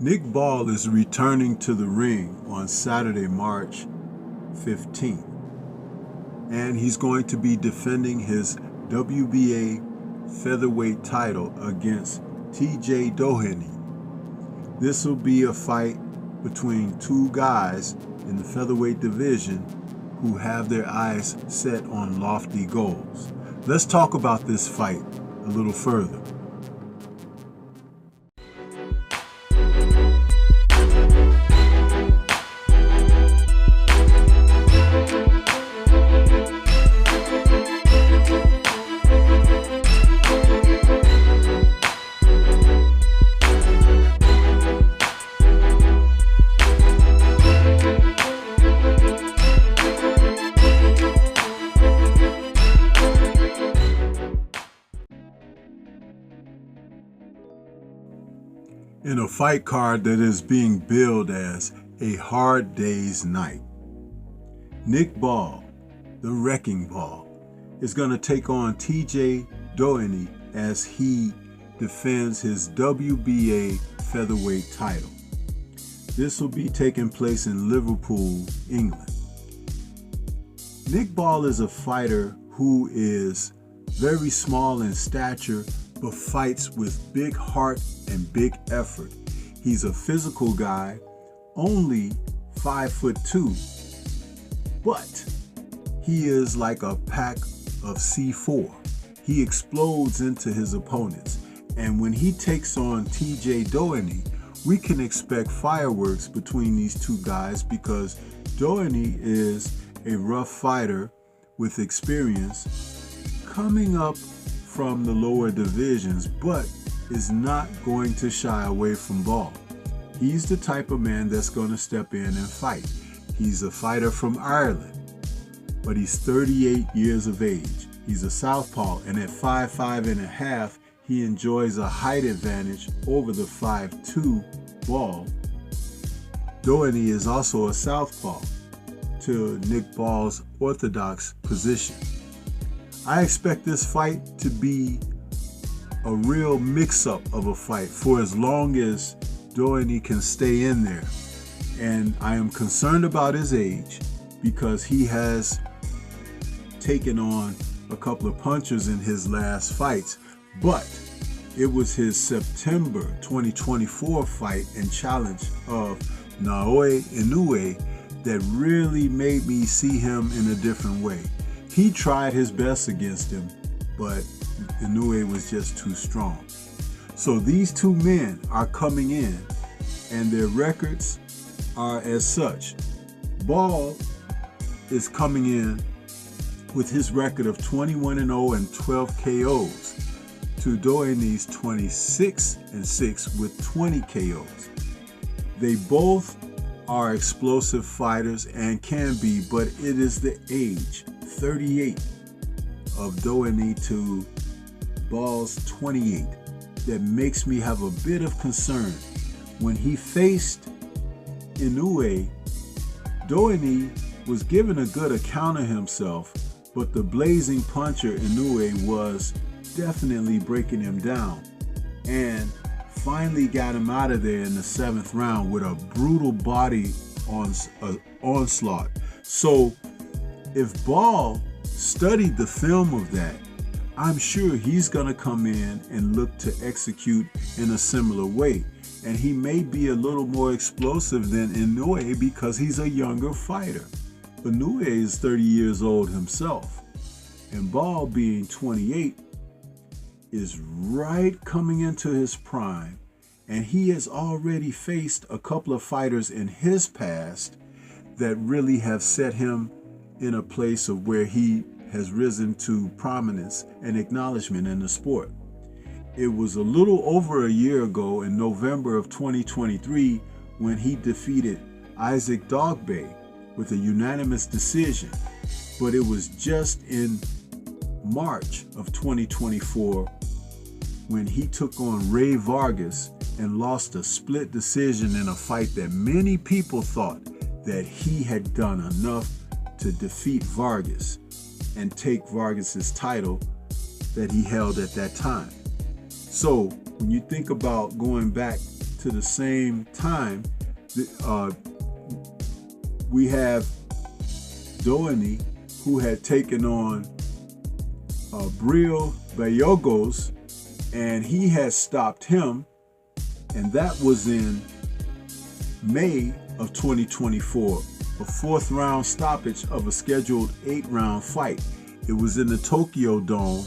Nick Ball is returning to the ring on Saturday, March 15th, and he's going to be defending his WBA Featherweight title against TJ Doheny. This will be a fight between two guys in the featherweight division who have their eyes set on lofty goals. Let's talk about this fight a little further. In a fight card that is being billed as a hard day's night, Nick Ball, the Wrecking Ball, is going to take on TJ Doheny as he defends his WBA featherweight title. This will be taking place in Liverpool, England. Nick Ball is a fighter who is very small in stature, but fights with big heart and big effort. He's a physical guy, only 5'2", but he is like a pack of C4. He explodes into his opponents, and when he takes on TJ Doheny, we can expect fireworks between these two guys because Doheny is a rough fighter with experience coming up from the lower divisions, but is not going to shy away from Ball. He's the type of man that's going to step in and fight. He's a fighter from Ireland, but he's 38 years of age. He's a southpaw, and at 5'5.5", he enjoys a height advantage over the 5'2" Ball. Doheny is also a southpaw to Nick Ball's orthodox position. I expect this fight to be a real mix-up of a fight for as long as Doheny can stay in there. And I am concerned about his age because he has taken on a couple of punchers in his last fights, but it was his September 2024 fight and challenge of Naoya Inoue that really made me see him in a different way. He tried his best against him, but Inoue was just too strong. So these two men are coming in, and their records are as such. Ball is coming in with his record of 21-0 and 12 KOs to Doheny's 26-6 with 20 KOs. They both are explosive fighters and can be, but it is the age, 38, of Doheny to Ball's 28, that makes me have a bit of concern. When he faced Inoue, Doheny was given a good account of himself, but the blazing puncher Inoue was definitely breaking him down, and finally got him out of there in the 7th round with a brutal body onslaught. So if Ball studied the film of that, I'm sure he's going to come in and look to execute in a similar way. And he may be a little more explosive than Inoue because he's a younger fighter. Inoue is 30 years old himself, and Ball, being 28, is right coming into his prime, and he has already faced a couple of fighters in his past that really have set him in a place of where he has risen to prominence and acknowledgement in the sport. It was a little over a year ago in November of 2023 when he defeated Isaac Dogboe with a unanimous decision, but it was just in March of 2024 when he took on Ray Vargas and lost a split decision in a fight that many people thought that he had done enough to defeat Vargas and take Vargas's title that he held at that time. So when you think about going back to the same time, we have Doheny, who had taken on Villagos, and he had stopped him, and that was in May of 2024, a 4th round stoppage of a scheduled 8-round fight. It was in the Tokyo Dome,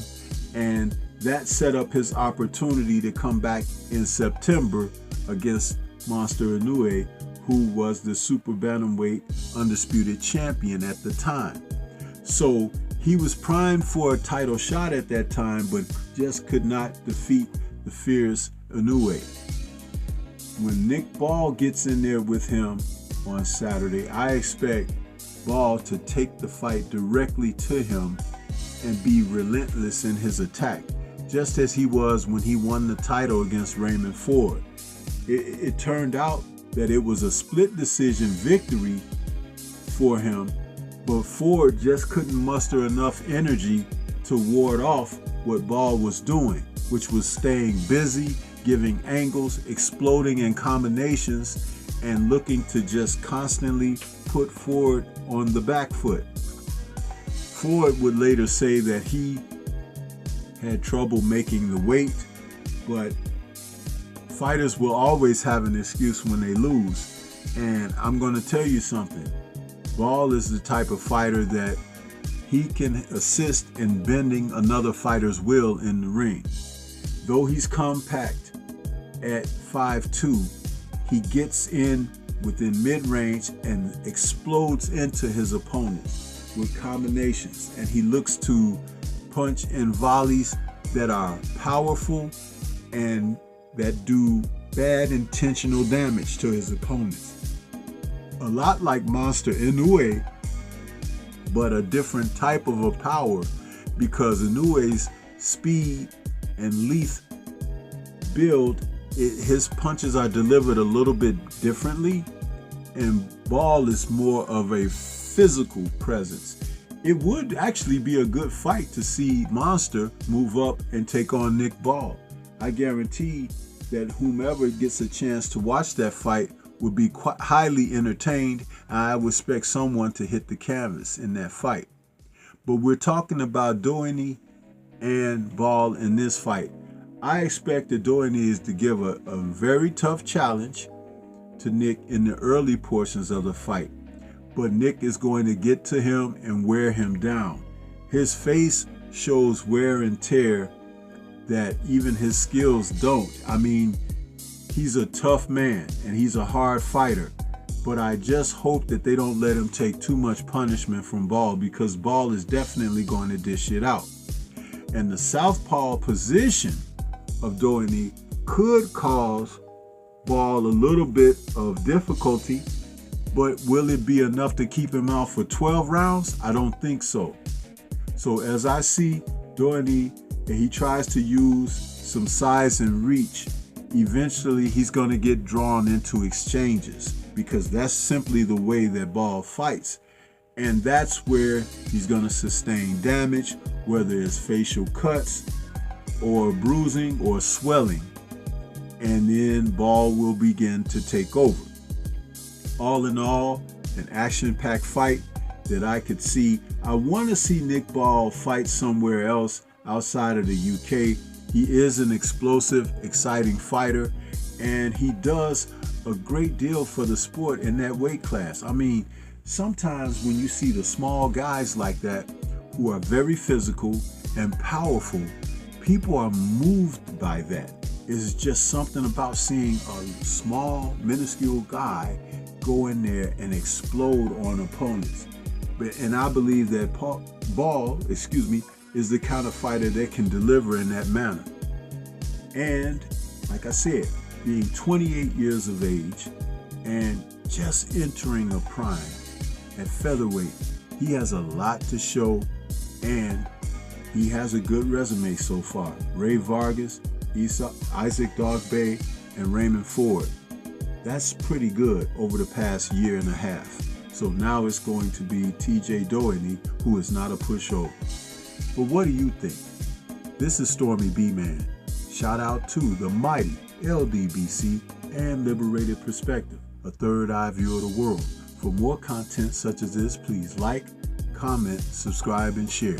and that set up his opportunity to come back in September against Monster Inoue, who was the super bantamweight undisputed champion at the time. So he was primed for a title shot at that time, but just could not defeat the fierce Inoue. When Nick Ball gets in there with him on Saturday, I expect Ball to take the fight directly to him and be relentless in his attack, just as he was when he won the title against Raymond Ford. It turned out that it was a split decision victory for him, but Ford just couldn't muster enough energy to ward off what Ball was doing, which was staying busy, giving angles, exploding in combinations, and looking to just constantly put Ford on the back foot. Ford would later say that he had trouble making the weight, but fighters will always have an excuse when they lose. And I'm going to tell you something. Ball is the type of fighter that he can assist in bending another fighter's will in the ring. Though he's compact at 5'2", he gets in within mid-range and explodes into his opponents with combinations. And he looks to punch in volleys that are powerful and that do bad intentional damage to his opponents. A lot like Monster Inoue, but a different type of a power, because Inoue's speed and length build, his punches are delivered a little bit differently, and Ball is more of a physical presence. It would actually be a good fight to see Monster move up and take on Nick Ball. I guarantee that whomever gets a chance to watch that fight would be quite highly entertained. I would expect someone to hit the canvas in that fight. But we're talking about Doheny and Ball in this fight. I expect that Doheny is to give a very tough challenge to Nick in the early portions of the fight. But Nick is going to get to him and wear him down. His face shows wear and tear that even his skills don't. I mean, he's a tough man and he's a hard fighter, but I just hope that they don't let him take too much punishment from Ball, because Ball is definitely going to dish it out. And the southpaw position of Doheny could cause Ball a little bit of difficulty, but will it be enough to keep him out for 12 rounds? I don't think so. So as I see Doheny, and he tries to use some size and reach, eventually he's going to get drawn into exchanges, because that's simply the way that Ball fights. And that's where he's going to sustain damage, whether it's facial cuts or bruising or swelling. And then Ball will begin to take over. All in all, an action-packed fight that I could see. I want to see Nick Ball fight somewhere else outside of the UK. He is an explosive, exciting fighter, and he does a great deal for the sport in that weight class. I mean, sometimes when you see the small guys like that who are very physical and powerful, people are moved by that. It's just something about seeing a small, minuscule guy go in there and explode on opponents. And I believe that Ball, is the kind of fighter that can deliver in that manner. And like I said, being 28 years of age and just entering a prime at featherweight, he has a lot to show, and he has a good resume so far. Ray Vargas, Isaac Dogboe, and Raymond Ford. That's pretty good over the past year and a half. So now it's going to be TJ Doheny, who is not a pushover. But what do you think? This is Stormy B-Man. Shout out to the mighty LDBC and liberated perspective, a third eye view of the world. For more content such as this, please like, comment, subscribe, and share.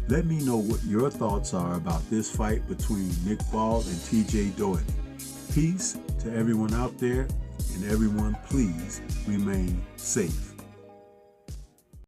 Let me know what your thoughts are about this fight between Nick Ball and TJ Doheny. Peace to everyone out there, and everyone please remain safe.